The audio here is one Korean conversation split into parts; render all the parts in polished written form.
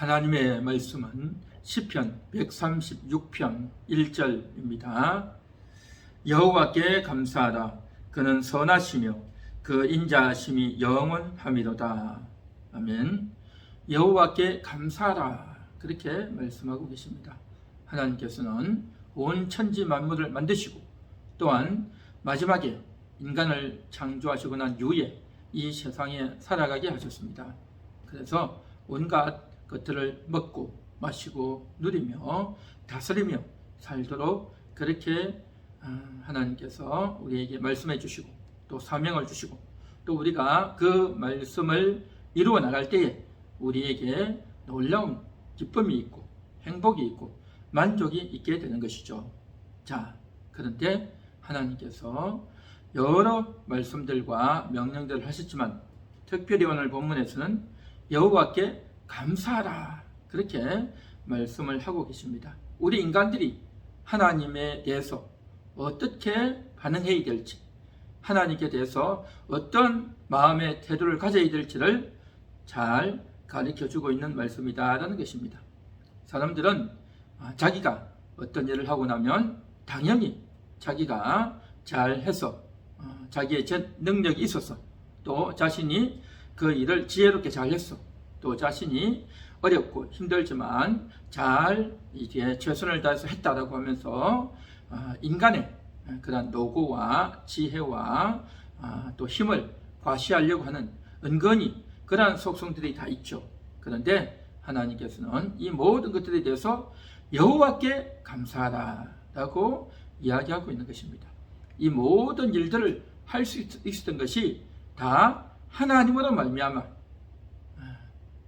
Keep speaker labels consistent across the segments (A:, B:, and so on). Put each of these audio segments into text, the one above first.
A: 하나님의 말씀은 시편 136편 1절입니다. 여호와께 감사하라. 그는 선하시며 그 인자하심이 영원함이로다. 아멘. 여호와께 감사하라. 그렇게 말씀하고 계십니다. 하나님께서는 온 천지 만물을 만드시고 또한 마지막에 인간을 창조하시고 난 이후에 이 세상에 살아가게 하셨습니다. 그래서 온갖 것들을 먹고 마시고 누리며 다스리며 살도록 그렇게 하나님께서 우리에게 말씀해 주시고 또 사명을 주시고 또 우리가 그 말씀을 이루어 나갈 때에 우리에게 놀라운 기쁨이 있고 행복이 있고 만족이 있게 되는 것이죠. 자, 그런데 하나님께서 여러 말씀들과 명령들을 하셨지만 특별히 오늘 본문에서는 여호와께 감사하라 그렇게 말씀을 하고 계십니다. 우리 인간들이 하나님에 대해서 어떻게 반응해야 될지, 하나님께 대해서 어떤 마음의 태도를 가져야 될지를 잘 가르쳐주고 있는 말씀이다라는 것입니다. 사람들은 자기가 어떤 일을 하고 나면 당연히 자기가 잘해서 자기의 능력이 있어서 또 자신이 그 일을 지혜롭게 잘했어, 또 자신이 어렵고 힘들지만 잘 이제 최선을 다해서 했다라고 하면서 인간의 그런 노고와 지혜와 또 힘을 과시하려고 하는 은근히 그러한 속성들이 다 있죠. 그런데 하나님께서는 이 모든 것들에 대해서 여호와께 감사하라 라고 이야기하고 있는 것입니다. 이 모든 일들을 할 수 있었던 것이 다 하나님으로 말미암아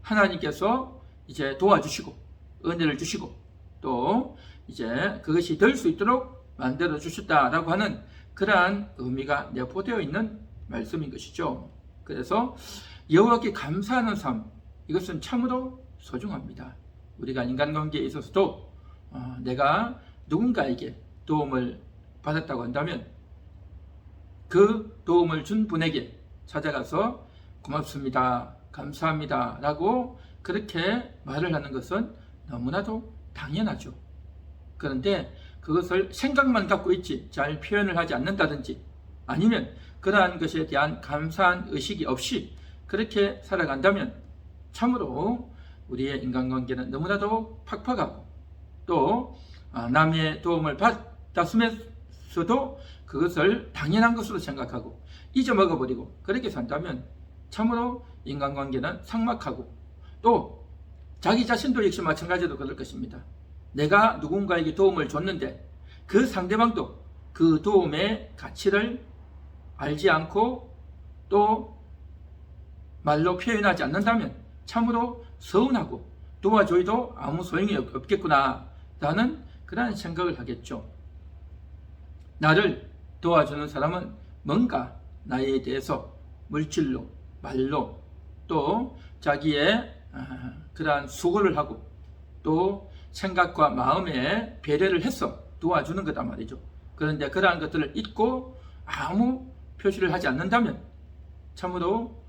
A: 하나님께서 이제 도와주시고 은혜를 주시고 또 이제 그것이 될 수 있도록 만들어 주셨다라고 하는 그러한 의미가 내포되어 있는 말씀인 것이죠. 그래서 여호와께 감사하는 삶, 이것은 참으로 소중합니다. 우리가 인간관계에 있어서도 내가 누군가에게 도움을 받았다고 한다면 그 도움을 준 분에게 찾아가서 고맙습니다, 감사합니다 라고 그렇게 말을 하는 것은 너무나도 당연하죠. 그런데 그것을 생각만 갖고 있지 잘 표현을 하지 않는다든지 아니면 그러한 것에 대한 감사한 의식이 없이 그렇게 살아간다면 참으로 우리의 인간관계는 너무나도 팍팍하고 또 남의 도움을 받았으면서도 그것을 당연한 것으로 생각하고 잊어먹어버리고 그렇게 산다면 참으로 인간관계는 삭막하고 또 자기 자신도 역시 마찬가지로 그럴 것입니다. 내가 누군가에게 도움을 줬는데 그 상대방도 그 도움의 가치를 알지 않고 또 말로 표현하지 않는다면 참으로 서운하고 도와줘도 아무 소용이 없겠구나 라는 그런 생각을 하겠죠. 나를 도와주는 사람은 뭔가 나에 대해서 물질로 말로 또 자기의 그러한 수고를 하고 또 생각과 마음에 배려를 해서 도와주는 거다 말이죠. 그런데 그러한 것들을 잊고 아무 표시를 하지 않는다면 참으로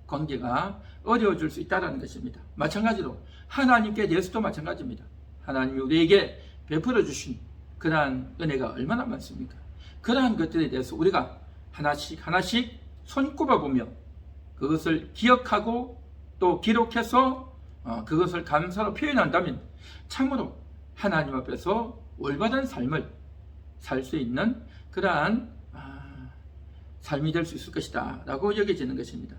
A: 관계가 어려워질 수 있다는 것입니다. 마찬가지로 하나님께 대해서도 마찬가지입니다. 하나님이 우리에게 베풀어 주신 그러한 은혜가 얼마나 많습니까? 그러한 것들에 대해서 우리가 하나씩 하나씩 손꼽아 보며 그것을 기억하고 또 기록해서 그것을 감사로 표현한다면 참으로 하나님 앞에서 올바른 삶을 살 수 있는 그러한 삶이 될 수 있을 것이다 라고 여겨지는 것입니다.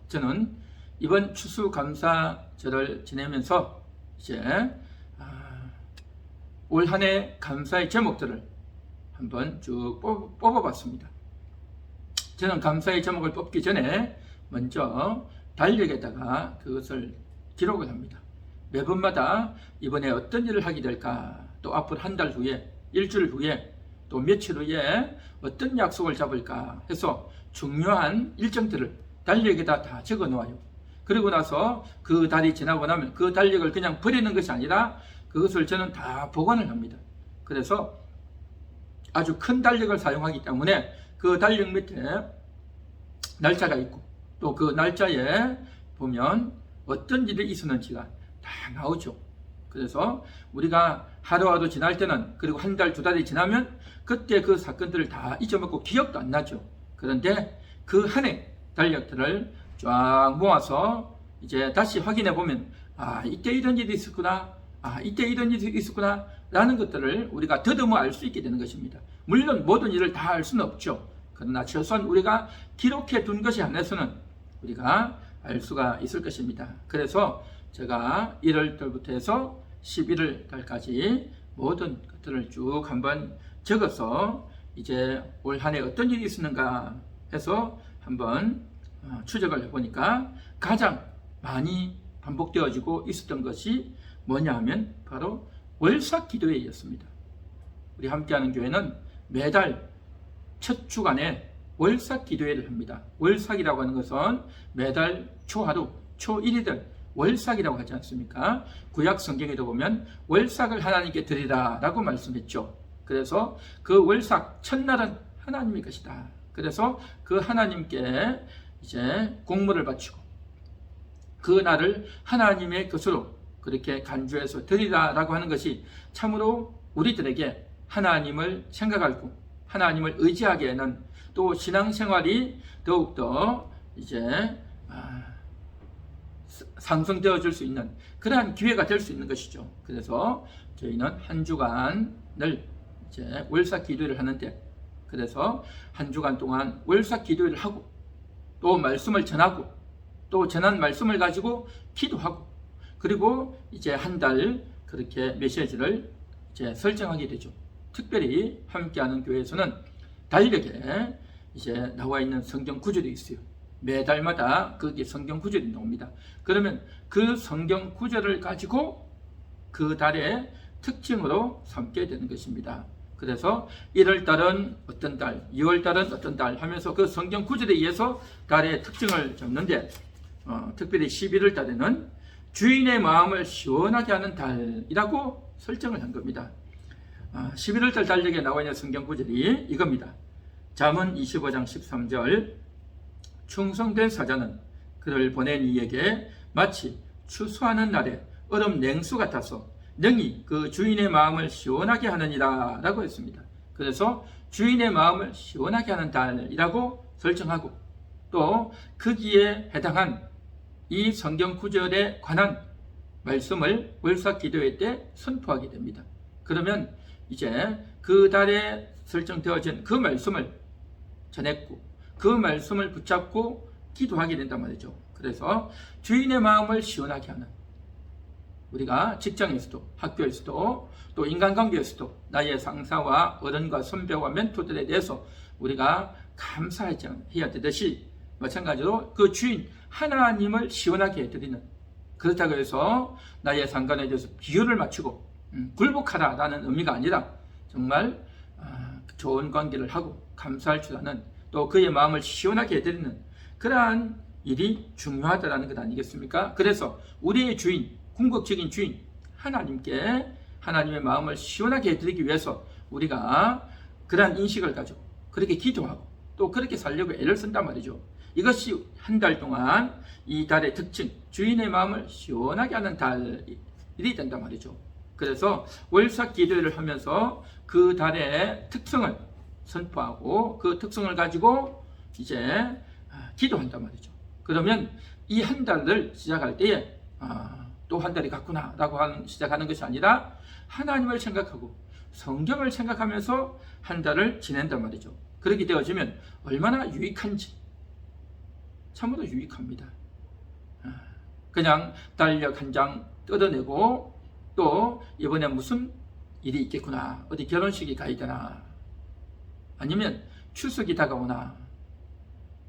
A: 저는 이번 추수감사절을 지내면서 이제 올 한 해 감사의 제목들을 한번 쭉 뽑아봤습니다. 저는 감사의 제목을 뽑기 전에 먼저 달력에다가 그것을 기록을 합니다. 매번마다 이번에 어떤 일을 하게 될까, 또 앞으로 한 달 후에, 일주일 후에, 또 며칠 후에 어떤 약속을 잡을까 해서 중요한 일정들을 달력에다 다 적어 놓아요. 그리고 나서 그 달이 지나고 나면 그 달력을 그냥 버리는 것이 아니라 그것을 저는 다 보관을 합니다. 그래서 아주 큰 달력을 사용하기 때문에 그 달력 밑에 날짜가 있고 또 그 날짜에 보면 어떤 일이 있었는지가 다 나오죠. 그래서 우리가 하루하루 지날 때는, 그리고 한 달, 두 달이 지나면 그때 그 사건들을 다 잊어먹고 기억도 안 나죠. 그런데 그 한 해 달력들을 쫙 모아서 이제 다시 확인해 보면, 이때 이런 일이 있었구나, 이때 이런 일이 있었구나 라는 것들을 우리가 더듬어 알 수 있게 되는 것입니다. 물론 모든 일을 다 알 수는 없죠. 그러나 최소한 우리가 기록해 둔 것이 안에서는 우리가 알 수가 있을 것입니다. 그래서 제가 1월 달부터 해서 11월 달까지 모든 것들을 쭉 한번 적어서 이제 올 한 해 어떤 일이 있었는가 해서 한번 추적을 해보니까 가장 많이 반복되어지고 있었던 것이 뭐냐 하면 바로 월삭 기도회였습니다. 우리 함께하는 교회는 매달 첫 주간에 월삭 기도회를 합니다. 월삭이라고 하는 것은 매달 초하루, 초1이들 월삭이라고 하지 않습니까? 구약 성경에도 보면 월삭을 하나님께 드리라 라고 말씀했죠. 그래서 그 월삭 첫날은 하나님의 것이다. 그래서 그 하나님께 이제 공물을 바치고 그 날을 하나님의 것으로 그렇게 간주해서 드리라 라고 하는 것이 참으로 우리들에게 하나님을 생각하고 하나님을 의지하게 하는, 또 신앙생활이 더욱더 이제 상승되어 줄 수 있는 그러한 기회가 될 수 있는 것이죠. 그래서 저희는 한 주간을 이제 월삭 기도회를 하는데, 그래서 한 주간 동안 월삭 기도회를 하고 또 말씀을 전하고 또 전한 말씀을 가지고 기도하고, 그리고 이제 한 달 그렇게 메시지를 이제 설정하게 되죠. 특별히 함께하는 교회에서는 달력에 이제 나와 있는 성경 구절이 있어요. 매달마다 거기에 성경 구절이 나옵니다. 그러면 그 성경 구절을 가지고 그 달의 특징으로 삼게 되는 것입니다. 그래서 1월 달은 어떤 달, 2월 달은 어떤 달 하면서 그 성경 구절에 의해서 달의 특징을 잡는데, 특별히 11월 달에는 주인의 마음을 시원하게 하는 달이라고 설정을 한 겁니다. 11월 달 달력에 나와 있는 성경 구절이 이겁니다. 잠언 25장 13절, 충성된 사자는 그를 보낸 이에게 마치 추수하는 날에 얼음 냉수 같아서 능히 그 주인의 마음을 시원하게 하느니라 라고 했습니다. 그래서 주인의 마음을 시원하게 하는 달이라고 설정하고, 또 거기에 해당한 이 성경 구절에 관한 말씀을 월삭 기도회 때 선포하게 됩니다. 그러면 이제 그 달에 설정되어진 그 말씀을 전했고 그 말씀을 붙잡고 기도하게 된단 말이죠. 그래서 주인의 마음을 시원하게 하는, 우리가 직장에서도 학교에서도 또 인간관계에서도 나의 상사와 어른과 선배와 멘토들에 대해서 우리가 감사해야 되듯이, 마찬가지로 그 주인 하나님을 시원하게 해드리는, 그렇다고 해서 나의 상관에 대해서 비유를 맞추고 굴복하라라는 의미가 아니라 정말 좋은 관계를 하고 감사할 줄 아는, 또 그의 마음을 시원하게 해드리는 그러한 일이 중요하다는 것 아니겠습니까? 그래서 우리의 주인, 궁극적인 주인 하나님께 하나님의 마음을 시원하게 해드리기 위해서 우리가 그러한 인식을 가지고 그렇게 기도하고 또 그렇게 살려고 애를 쓴단 말이죠. 이것이 한 달 동안 이 달의 특징, 주인의 마음을 시원하게 하는 달이 된단 말이죠. 그래서 월삭 기도회를 하면서 그 달의 특성을 선포하고 그 특성을 가지고 이제 기도한단 말이죠. 그러면 이 한 달을 시작할 때에 또 한 달이 갔구나 라고 시작하는 것이 아니라 하나님을 생각하고 성경을 생각하면서 한 달을 지낸단 말이죠. 그렇게 되어지면 얼마나 유익한지, 참으로 유익합니다. 그냥 달력 한 장 뜯어내고 또 이번에 무슨 일이 있겠구나, 어디 결혼식이 가야 되나, 아니면 추석이 다가오나,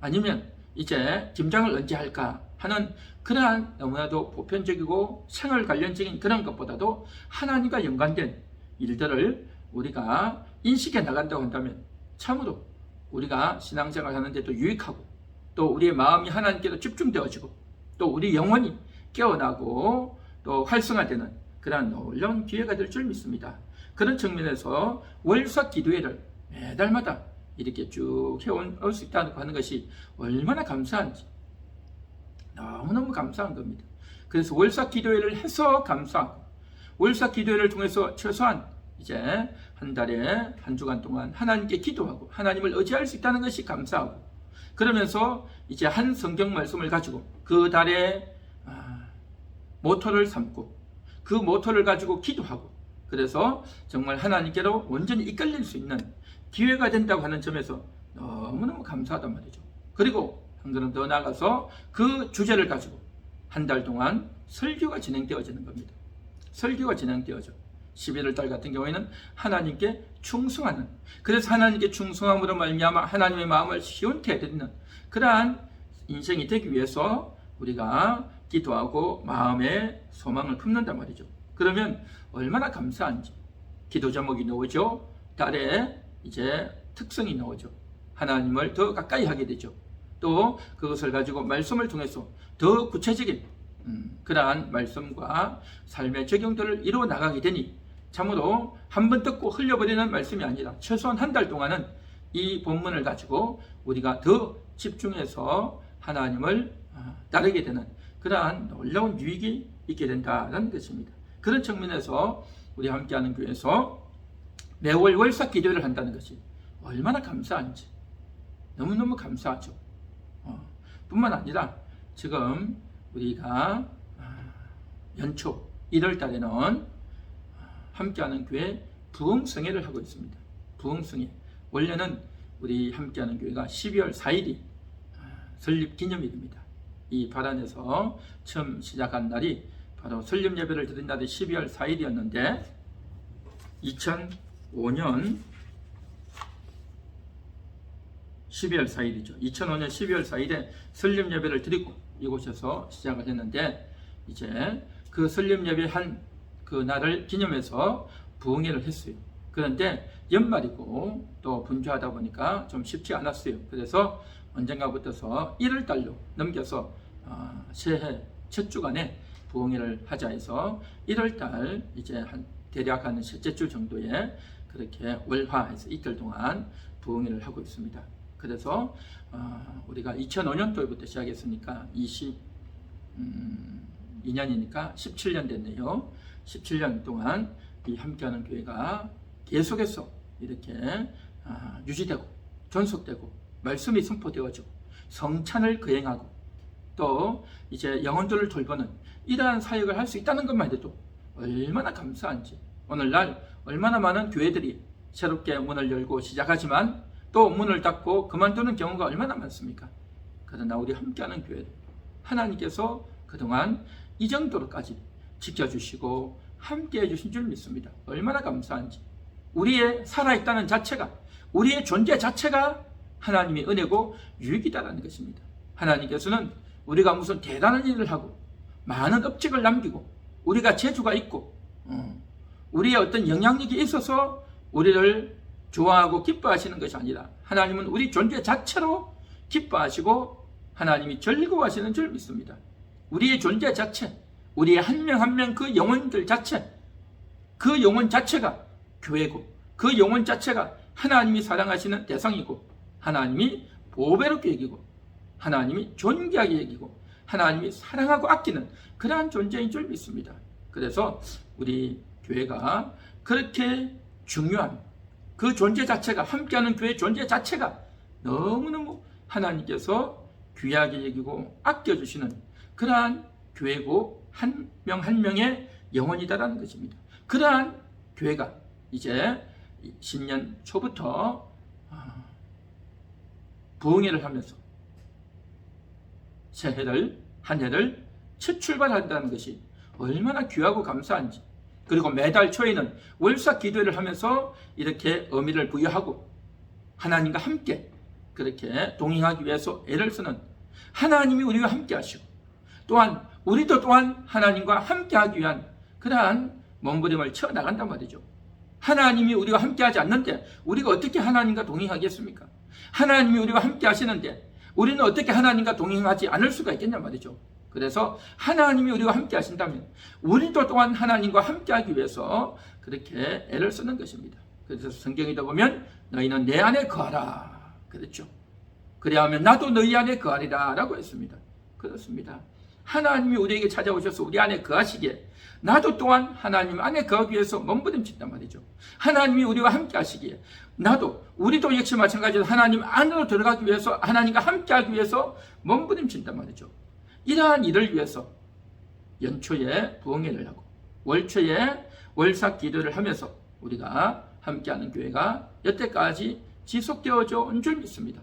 A: 아니면 이제 김장을 언제 할까 하는 그러한 너무나도 보편적이고 생활 관련적인 그런 것보다도 하나님과 연관된 일들을 우리가 인식해 나간다고 한다면 참으로 우리가 신앙생활 하는데도 유익하고, 또 우리의 마음이 하나님께로 집중되어지고 또 우리 영혼이 깨어나고 또 활성화되는 그러한 놀라운 기회가 될 줄 믿습니다. 그런 측면에서 월삭 기도회를 매달마다 이렇게 쭉 해올 수 있다고 하는 것이 얼마나 감사한지, 너무너무 감사한 겁니다. 그래서 월삭 기도회를 해서 감사하고, 월삭 기도회를 통해서 최소한 이제 한 달에 한 주간 동안 하나님께 기도하고 하나님을 의지할 수 있다는 것이 감사하고, 그러면서 이제 한 성경 말씀을 가지고 그 달에 모토를 삼고 그 모토를 가지고 기도하고, 그래서 정말 하나님께로 온전히 이끌릴 수 있는 기회가 된다고 하는 점에서 너무너무 감사하단 말이죠. 그리고 한 걸음 더 나아가서 그 주제를 가지고 한 달 동안 설교가 진행되어지는 겁니다. 설교가 진행되어져 11월 달 같은 경우에는 하나님께 충성하는, 그래서 하나님께 충성함으로 말미암아 하나님의 마음을 시원케 해드리는 그러한 인생이 되기 위해서 우리가 기도하고 마음의 소망을 품는단 말이죠. 그러면 얼마나 감사한지. 기도 제목이 나오죠. 달에 이제 특성이 나오죠. 하나님을 더 가까이 하게 되죠. 또 그것을 가지고 말씀을 통해서 더 구체적인 그러한 말씀과 삶의 적용들을 이루어 나가게 되니, 참으로 한 번 듣고 흘려버리는 말씀이 아니라 최소한 한 달 동안은 이 본문을 가지고 우리가 더 집중해서 하나님을 따르게 되는 그러한 놀라운 유익이 있게 된다는 것입니다. 그런 측면에서 우리 함께하는 교회에서 매월 월삭 기도를 한다는 것이 얼마나 감사한지, 너무너무 감사하죠. 뿐만 아니라 지금 우리가 연초 1월 달에는 함께하는 교회 부흥성회를 하고 있습니다. 부흥성회. 원래는 우리 함께하는 교회가 12월 4일이 설립 기념일입니다. 이 발안에서 처음 시작한 날이 바로 설립 예배를 드린 날이 12월 4일이었는데 2005년 12월 4일이죠. 2005년 12월 4일에 설립 예배를 드리고 이곳에서 시작을 했는데, 이제 그 설립 예배 한 그 날을 기념해서 부흥회를 했어요. 그런데 연말이고 또 분주하다 보니까 좀 쉽지 않았어요. 그래서 언젠가부터서 1월 달로 넘겨서 새해 첫 주간에 부흥회를 하자 해서 1월 달 이제 한 대략 한 셋째 주 정도에 그렇게 월화해서 이틀 동안 부흥회를 하고 있습니다. 그래서 우리가 2005년도부터 시작했으니까 22년이니까 17년 됐네요. 17년 동안 이 함께하는 교회가 계속해서 이렇게 유지되고 존속되고 말씀이 선포되어지고 성찬을 거행하고 또 이제 영혼들을 돌보는 이러한 사역을 할 수 있다는 것만 해도 얼마나 감사한지. 오늘날 얼마나 많은 교회들이 새롭게 문을 열고 시작하지만 또 문을 닫고 그만두는 경우가 얼마나 많습니까? 그러나 우리 함께하는 교회를 하나님께서 그동안 이 정도로까지 지켜주시고 함께해 주신 줄 믿습니다. 얼마나 감사한지. 우리의 살아있다는 자체가, 우리의 존재 자체가 하나님의 은혜고 유익이다라는 것입니다. 하나님께서는 우리가 무슨 대단한 일을 하고 많은 업적을 남기고 우리가 재주가 있고 우리의 어떤 영향력이 있어서 우리를 좋아하고 기뻐하시는 것이 아니라 하나님은 우리 존재 자체로 기뻐하시고 하나님이 즐거워하시는 줄 믿습니다. 우리의 존재 자체, 우리의 한 명 한 명 그 영혼들 자체, 그 영혼 자체가 교회고 그 영혼 자체가 하나님이 사랑하시는 대상이고 하나님이 보배롭게 여기고 하나님이 존귀하게 여기고 하나님이 사랑하고 아끼는 그러한 존재인 줄 믿습니다. 그래서 우리 교회가 그렇게 중요한 그 존재 자체가, 함께하는 교회 존재 자체가 너무너무 하나님께서 귀하게 여기고 아껴주시는 그러한 교회고 한 명 한 명의 영혼이다라는 것입니다. 그러한 교회가 이제 신년 초부터 부흥회를 하면서 새해를, 한 해를 첫 출발한다는 것이 얼마나 귀하고 감사한지. 그리고 매달 초에는 월삭 기도회를 하면서 이렇게 의미를 부여하고 하나님과 함께 그렇게 동행하기 위해서 애를 쓰는 하나님이 우리와 함께 하시고 또한 우리도 또한 하나님과 함께 하기 위한 그러한 몸부림을 쳐나간단 말이죠. 하나님이 우리와 함께 하지 않는데 우리가 어떻게 하나님과 동행하겠습니까? 하나님이 우리와 함께 하시는데 우리는 어떻게 하나님과 동행하지 않을 수가 있겠냐 말이죠. 그래서 하나님이 우리와 함께 하신다면 우리도 또한 하나님과 함께 하기 위해서 그렇게 애를 쓰는 것입니다. 그래서 성경에다 보면 너희는 내 안에 거하라 그랬죠. 그래야하면 나도 너희 안에 거하리라 라고 했습니다. 그렇습니다. 하나님이 우리에게 찾아오셔서 우리 안에 거하시기에 나도 또한 하나님 안에 거하기 위해서 몸부림친단 말이죠. 하나님이 우리와 함께 하시기에 우리도 역시 마찬가지로 하나님 안으로 들어가기 위해서, 하나님과 함께 하기 위해서 몸부림친단 말이죠. 이러한 일을 위해서 연초에 부흥회를 하고 월초에 월삭 기도를 하면서 우리가 함께하는 교회가 여태까지 지속되어져 온 줄 믿습니다.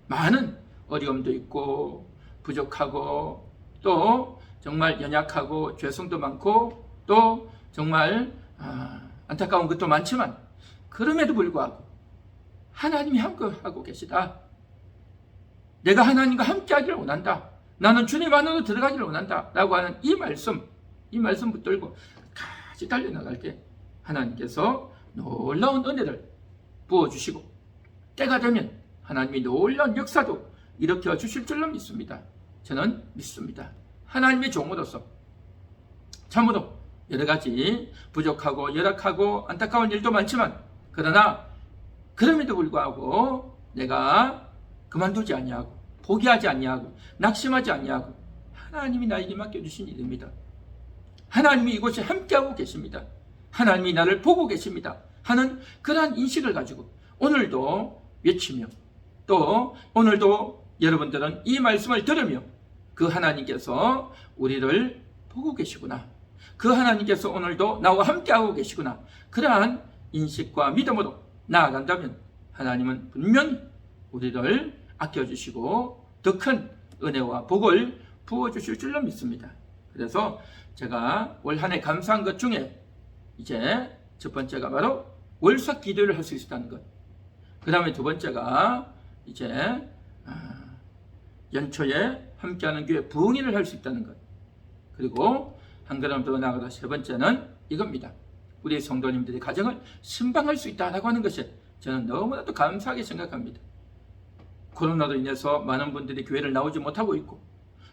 A: 많은 어려움도 있고 부족하고 또 정말 연약하고 죄성도 많고 또 정말 안타까운 것도 많지만 그럼에도 불구하고 하나님이 함께하고 계시다. 내가 하나님과 함께하기를 원한다. 나는 주님 안으로 들어가기를 원한다. 라고 하는 이 말씀 붙들고 같이 달려나갈게 하나님께서 놀라운 은혜를 부어주시고 때가 되면 하나님이 놀라운 역사도 일으켜 주실 줄로 믿습니다. 저는 믿습니다. 하나님의 종으로서 참으로 여러 가지 부족하고 열악하고 안타까운 일도 많지만 그러나 그럼에도 불구하고 내가 그만두지 아니하고 포기하지 아니하고 낙심하지 아니하고 하나님이 나에게 맡겨주신 일입니다. 하나님이 이곳에 함께하고 계십니다. 하나님이 나를 보고 계십니다 하는 그러한 인식을 가지고 오늘도 외치며 또 오늘도 여러분들은 이 말씀을 들으며 그 하나님께서 우리를 보고 계시구나, 그 하나님께서 오늘도 나와 함께하고 계시구나, 그러한 인식과 믿음으로 나아간다면 하나님은 분명히 우리를 아껴주시고 더 큰 은혜와 복을 부어주실 줄로 믿습니다. 그래서 제가 올 한 해 감사한 것 중에 이제 첫 번째가 바로 월삭 기도를 할 수 있었다는 것, 그 다음에 두 번째가 이제 연초에 함께하는 교회 부흥회를 할 수 있다는 것, 그리고 한 걸음 더 나아가서 세 번째는 이겁니다. 우리 성도님들의 가정을 신방할 수 있다라고 하는 것이 저는 너무나도 감사하게 생각합니다. 코로나로 인해서 많은 분들이 교회를 나오지 못하고 있고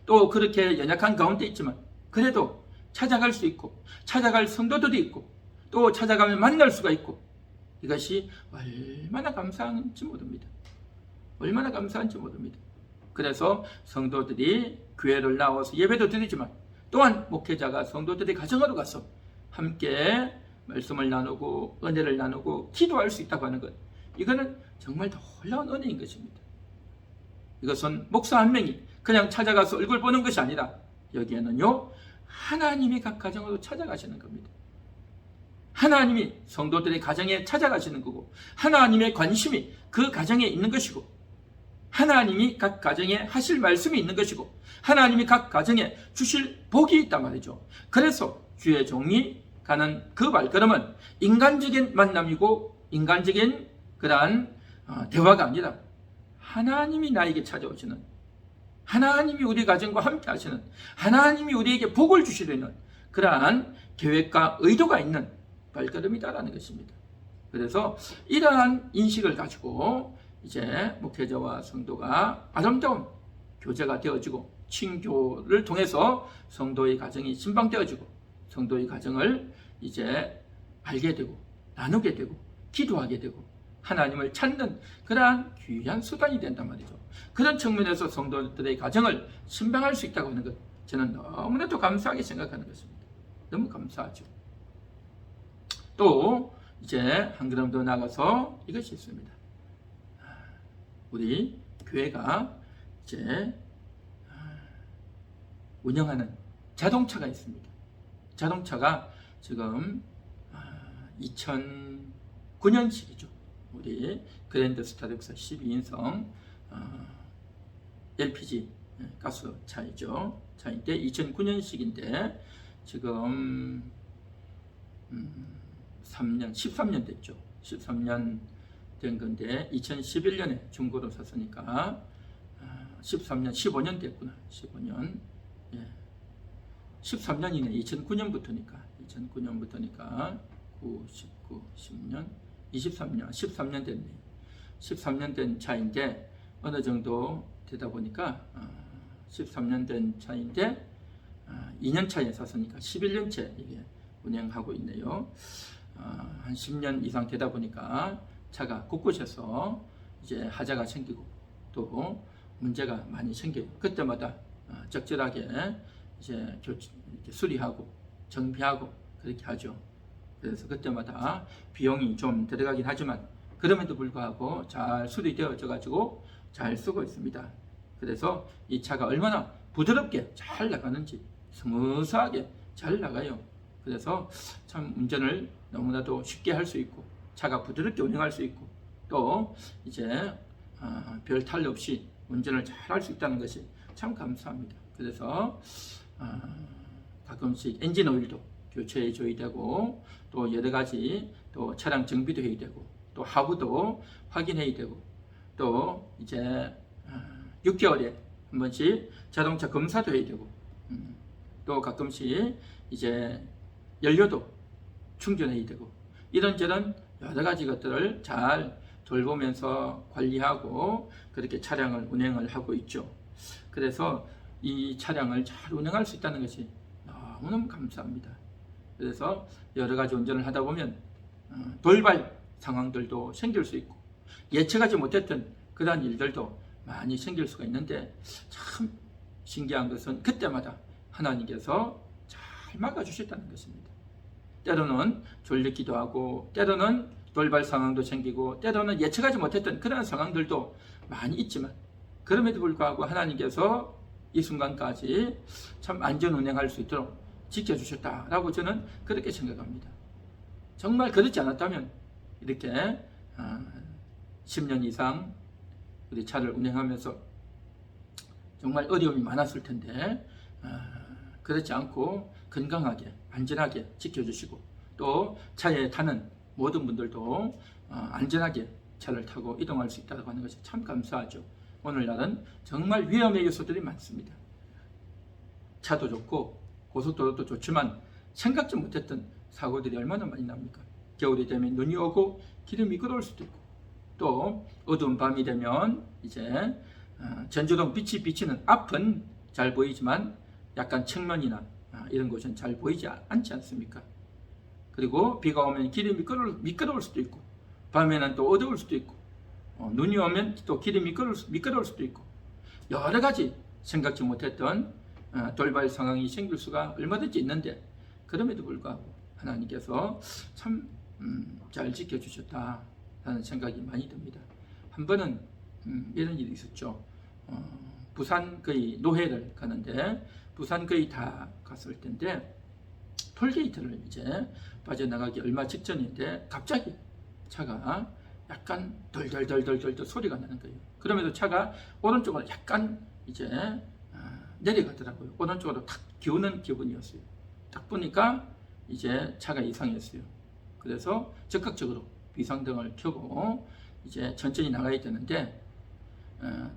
A: 또 그렇게 연약한 가운데 있지만 그래도 찾아갈 수 있고 찾아갈 성도들이 있고 또 찾아가면 만날 수가 있고 이것이 얼마나 감사한지 모릅니다. 얼마나 감사한지 모릅니다. 그래서 성도들이 교회를 나와서 예배도 드리지만 또한 목회자가 성도들의 가정으로 가서 함께 말씀을 나누고 은혜를 나누고 기도할 수 있다고 하는 것, 이거는 정말 놀라운 은혜인 것입니다. 이것은 목사 한 명이 그냥 찾아가서 얼굴 보는 것이 아니라 여기에는요 하나님이 각 가정으로 찾아가시는 겁니다. 하나님이 성도들의 가정에 찾아가시는 거고 하나님의 관심이 그 가정에 있는 것이고 하나님이 각 가정에 하실 말씀이 있는 것이고 하나님이 각 가정에 주실 복이 있단 말이죠. 그래서 주의 종이 가는 그 발걸음은 인간적인 만남이고 인간적인 그러한 대화가 아니라 하나님이 나에게 찾아오시는, 하나님이 우리 가정과 함께 하시는, 하나님이 우리에게 복을 주시려는 그러한 계획과 의도가 있는 발걸음이다라는 것입니다. 그래서 이러한 인식을 가지고 이제 목회자와 성도가 아름다운 교제가 되어지고 친교를 통해서 성도의 가정이 신방되어지고 성도의 가정을 이제 알게 되고 나누게 되고 기도하게 되고 하나님을 찾는 그러한 귀한 수단이 된단 말이죠. 그런 측면에서 성도들의 가정을 신방할 수 있다고 하는 것, 저는 너무나도 감사하게 생각하는 것입니다. 너무 감사하죠. 또 이제 한 걸음 더 나가서 이것이 있습니다. 우리 교회가 이제 운영하는 자동차가 있습니다. 자동차가 지금 2009년식이죠. 우리 그랜드 스타렉스 12인승 LPG 가스 차이죠. 차인데 2009년식인데 지금 13년 됐죠. 13년 된 건데 2011년에 중고로 샀으니까 13년, 15년 됐구나. 15년. 예. 13년이네. 2009년부터니까 9, 19, 10년, 23년, 13년 됐네. 13년 된 차인데 어느 정도 되다 보니까 13년 된 차인데 2년 차에 샀으니까 11년째 이게 운행하고 있네요. 한 10년 이상 되다 보니까 차가 곳곳에서 이제 하자가 생기고 또 문제가 많이 생겨요. 그때마다 적절하게 이제 이렇게 수리하고 정비하고 그렇게 하죠. 그래서 그때마다 비용이 좀 들어가긴 하지만 그럼에도 불구하고 잘 수리되어져 가지고 잘 쓰고 있습니다. 그래서 이 차가 얼마나 부드럽게 잘 나가는지 스무스하게 잘 나가요. 그래서 참 운전을 너무나도 쉽게 할 수 있고 차가 부드럽게 운행할 수 있고 또 이제 별 탈 없이 운전을 잘 할 수 있다는 것이 참 감사합니다. 그래서 가끔씩 엔진 오일도 교체해 줘야 되고 또 여러 가지 또 차량 정비도 해야 되고 또 하부도 확인해야 되고 또 이제 6개월에 한 번씩 자동차 검사도 해야 되고 또 가끔씩 이제 연료도 충전해야 되고 이런저런 여러 가지 것들을 잘 돌보면서 관리하고 그렇게 차량을 운행을 하고 있죠. 그래서 이 차량을 잘 운행할 수 있다는 것이 너무너무 감사합니다. 그래서 여러 가지 운전을 하다 보면 돌발 상황들도 생길 수 있고 예측하지 못했던 그러한 일들도 많이 생길 수가 있는데 참 신기한 것은 그때마다 하나님께서 잘 막아주셨다는 것입니다. 때로는 졸리기도 하고 때로는 돌발 상황도 생기고 때로는 예측하지 못했던 그런 상황들도 많이 있지만 그럼에도 불구하고 하나님께서 이 순간까지 참 안전 운행할 수 있도록 지켜주셨다라고 저는 그렇게 생각합니다. 정말 그렇지 않았다면 이렇게 10년 이상 우리 차를 운행하면서 정말 어려움이 많았을 텐데 그렇지 않고 건강하게 안전하게 지켜주시고 또 차에 타는 모든 분들도 안전하게 차를 타고 이동할 수 있다고 하는 것이 참 감사하죠. 오늘날은 정말 위험의 요소들이 많습니다. 차도 좋고 고속도로도 좋지만 생각지 못했던 사고들이 얼마나 많이 납니까? 겨울이 되면 눈이 오고 길이 미끄러울 수도 있고 또 어두운 밤이 되면 이제 전조등 빛이 비치는 앞은 잘 보이지만 약간 측면이나 이런 곳은 잘 보이지 않지 않습니까? 그리고 비가 오면 길이 미끄러울 수도 있고 밤에는 또 어두울 수도 있고 눈이 오면 또 길이 미끄러울 수도 있고 여러 가지 생각지 못했던 돌발 상황이 생길 수가 얼마든지 있는데 그럼에도 불구하고 하나님께서 참 잘 지켜주셨다라는 생각이 많이 듭니다. 한 번은 이런 일이 있었죠. 부산 거의 노회를 가는데 부산 거의 다 갔을 텐데 톨게이트를 이제 빠져나가기 얼마 직전인데 갑자기 차가 약간 덜덜덜덜덜 소리가 나는 거예요. 그러면서 차가 오른쪽으로 약간 이제 내려가더라고요. 오른쪽으로 탁 기우는 기분이었어요. 딱 보니까 이제 차가 이상했어요. 그래서 적극적으로 비상등을 켜고 이제 천천히 나가야 되는데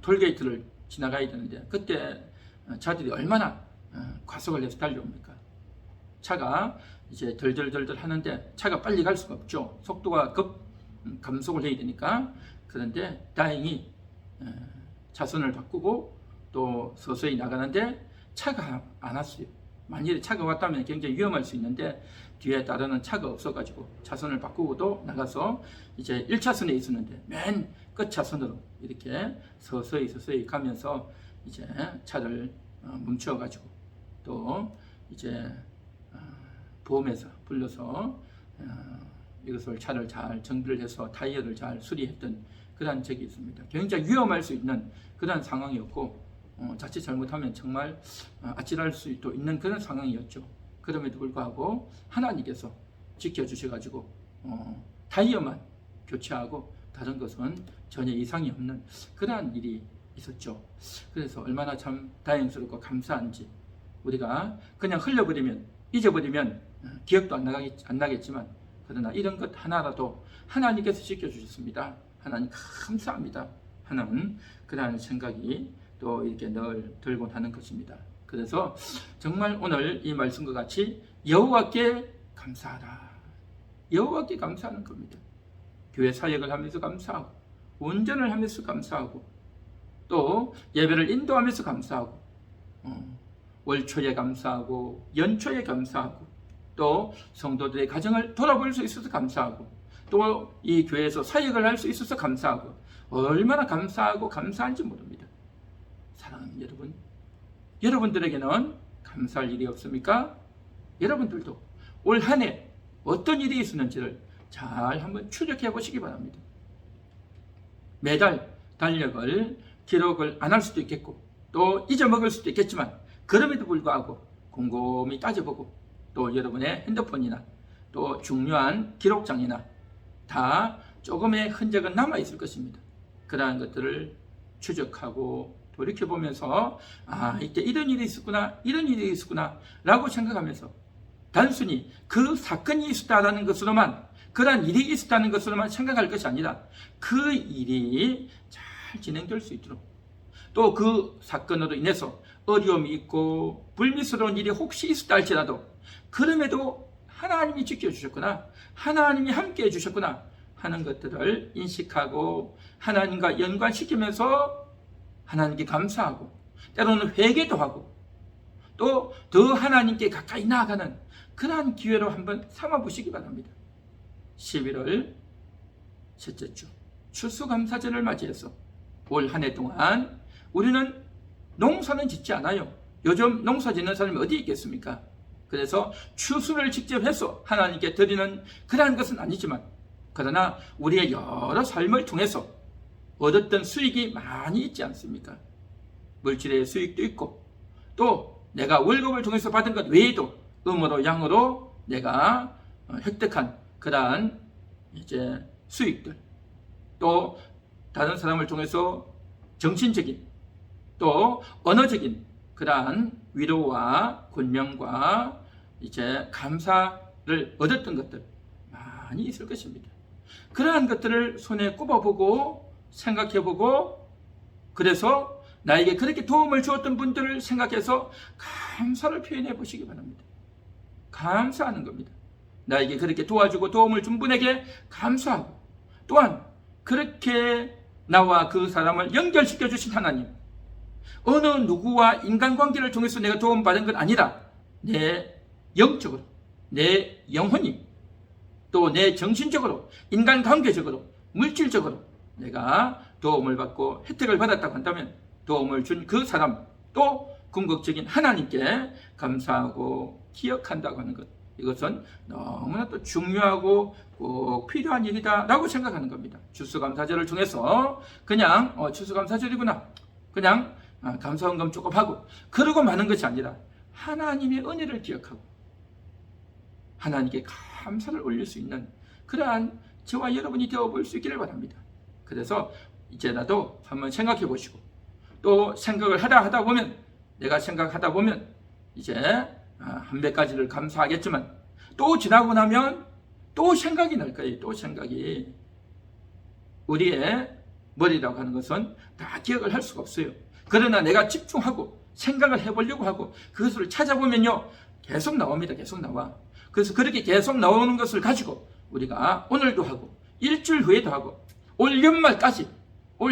A: 톨게이트를 지나가야 되는데 그때 차들이 얼마나 과속을 해서 달려옵니까? 차가 이제 덜덜덜덜 하는데 차가 빨리 갈 수가 없죠. 속도가 감속을 해야 되니까. 그런데 다행히 차선을 바꾸고 또 서서히 나가는데 차가 안 왔어요. 만일에 차가 왔다면 굉장히 위험할 수 있는데 뒤에 따르는 차가 없어가지고 차선을 바꾸고도 나가서 이제 1차선에 있었는데 맨 끝 차선으로 이렇게 서서히 가면서 이제 차를 멈춰가지고 또 이제 보험회사 불러서 이것을 차를 잘 정비를 해서 타이어를 잘 수리했던 그런 적이 있습니다. 굉장히 위험할 수 있는 그런 상황이었고 자칫 잘못하면 정말 아찔할 수도 있는 그런 상황이었죠. 그럼에도 불구하고 하나님께서 지켜주셔가지고 타이어만 교체하고 다른 것은 전혀 이상이 없는 그러한 일이 있었죠. 그래서 얼마나 참 다행스럽고 감사한지 우리가 그냥 흘려버리면 잊어버리면 기억도 안 나겠지만 그러나 이런 것 하나라도 하나님께서 지켜주셨습니다. 하나님 감사합니다 하는 그러한 생각이 또 이렇게 늘 들곤 하는 것입니다. 그래서 정말 오늘 이 말씀과 같이 여호와께 감사하라. 여호와께 감사하는 겁니다. 교회 사역을 하면서 감사하고 운전을 하면서 감사하고 또 예배를 인도하면서 감사하고 월초에 감사하고 연초에 감사하고 또 성도들의 가정을 돌아볼 수 있어서 감사하고 또 이 교회에서 사역을 할 수 있어서 감사하고 얼마나 감사하고 감사한지 모릅니다. 사랑하는 여러분, 여러분들에게는 감사할 일이 없습니까? 여러분들도 올 한 해 어떤 일이 있었는지를 잘 한번 추적해 보시기 바랍니다. 매달 달력을 기록을 안 할 수도 있겠고 또 잊어먹을 수도 있겠지만 그럼에도 불구하고 곰곰이 따져보고 또 여러분의 핸드폰이나 또 중요한 기록장이나 다 조금의 흔적은 남아있을 것입니다. 그러한 것들을 추적하고 돌이켜보면서 이때 이런 일이 있었구나 이런 일이 있었구나 라고 생각하면서 단순히 그 사건이 있었다는 것으로만 그러한 일이 있었다는 것으로만 생각할 것이 아니라 그 일이 잘 진행될 수 있도록 또 그 사건으로 인해서 어려움이 있고 불미스러운 일이 혹시 있었다 할지라도 그럼에도 하나님이 지켜주셨구나 하나님이 함께 해주셨구나 하는 것들을 인식하고 하나님과 연관시키면서 하나님께 감사하고 때로는 회개도 하고 또 더 하나님께 가까이 나아가는 그러한 기회로 한번 삼아보시기 바랍니다. 11월 셋째 주 추수감사절을 맞이해서 올 한 해 동안 우리는 농사는 짓지 않아요. 요즘 농사 짓는 사람이 어디 있겠습니까? 그래서 추수를 직접 해서 하나님께 드리는 그러한 것은 아니지만 그러나 우리의 여러 삶을 통해서 얻었던 수익이 많이 있지 않습니까? 물질의 수익도 있고 또 내가 월급을 통해서 받은 것 외에도 음으로 양으로 내가 획득한 그러한 이제 수익들 또 다른 사람을 통해서 정신적인 또 언어적인 그러한 위로와 권면과 이제 감사를 얻었던 것들 많이 있을 것입니다. 그러한 것들을 손에 꼽아보고 생각해보고 그래서 나에게 그렇게 도움을 주었던 분들을 생각해서 감사를 표현해 보시기 바랍니다. 감사하는 겁니다. 나에게 그렇게 도와주고 도움을 준 분에게 감사하고 또한 그렇게 나와 그 사람을 연결시켜 주신 하나님 어느 누구와 인간관계를 통해서 내가 도움받은 건 아니라 내 영적으로 내 영혼이 또 내 정신적으로 인간관계적으로 물질적으로 내가 도움을 받고 혜택을 받았다고 한다면 도움을 준 그 사람 또 궁극적인 하나님께 감사하고 기억한다고 하는 것 이것은 너무나 또 중요하고 꼭 필요한 일이다 라고 생각하는 겁니다. 추수감사절을 통해서 그냥 추수감사절이구나 그냥 감사헌금 조금 하고 그러고 마는 것이 아니라 하나님의 은혜를 기억하고 하나님께 감사를 올릴 수 있는 그러한 저와 여러분이 되어볼 수 있기를 바랍니다. 그래서 이제라도 한번 생각해 보시고 또 생각을 하다 보면 내가 생각하다 보면 이제 한 몇 가지를 감사하겠지만 또 지나고 나면 또 생각이 날 거예요. 또 생각이 우리의 머리라고 하는 것은 다 기억을 할 수가 없어요. 그러나 내가 집중하고 생각을 해보려고 하고 그것을 찾아보면요 계속 나옵니다. 계속 나와. 그래서 그렇게 계속 나오는 것을 가지고 우리가 오늘도 하고 일주일 후에도 하고 올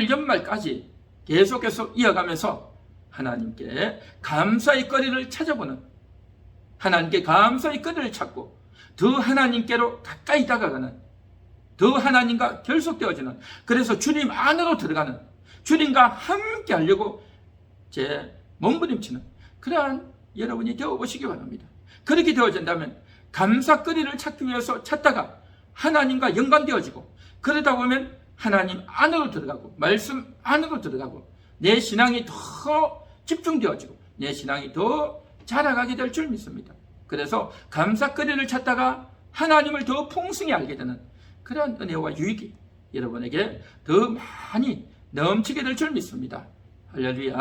A: 연말까지 계속해서 이어가면서 하나님께 감사의 거리를 찾아보는 하나님께 감사의 거리를 찾고 더 하나님께로 가까이 다가가는 더 하나님과 결속되어지는 그래서 주님 안으로 들어가는 주님과 함께 하려고 제 몸부림치는 그러한 여러분이 되어보시기 바랍니다. 그렇게 되어진다면 감사거리를 찾기 위해서 찾다가 하나님과 연관되어지고 그러다 보면 하나님 안으로 들어가고 말씀 안으로 들어가고 내 신앙이 더 집중되어지고 내 신앙이 더 자라가게 될 줄 믿습니다. 그래서 감사거리를 찾다가 하나님을 더 풍성히 알게 되는 그런 은혜와 유익이 여러분에게 더 많이 넘치게 될 줄 믿습니다. 할렐루야.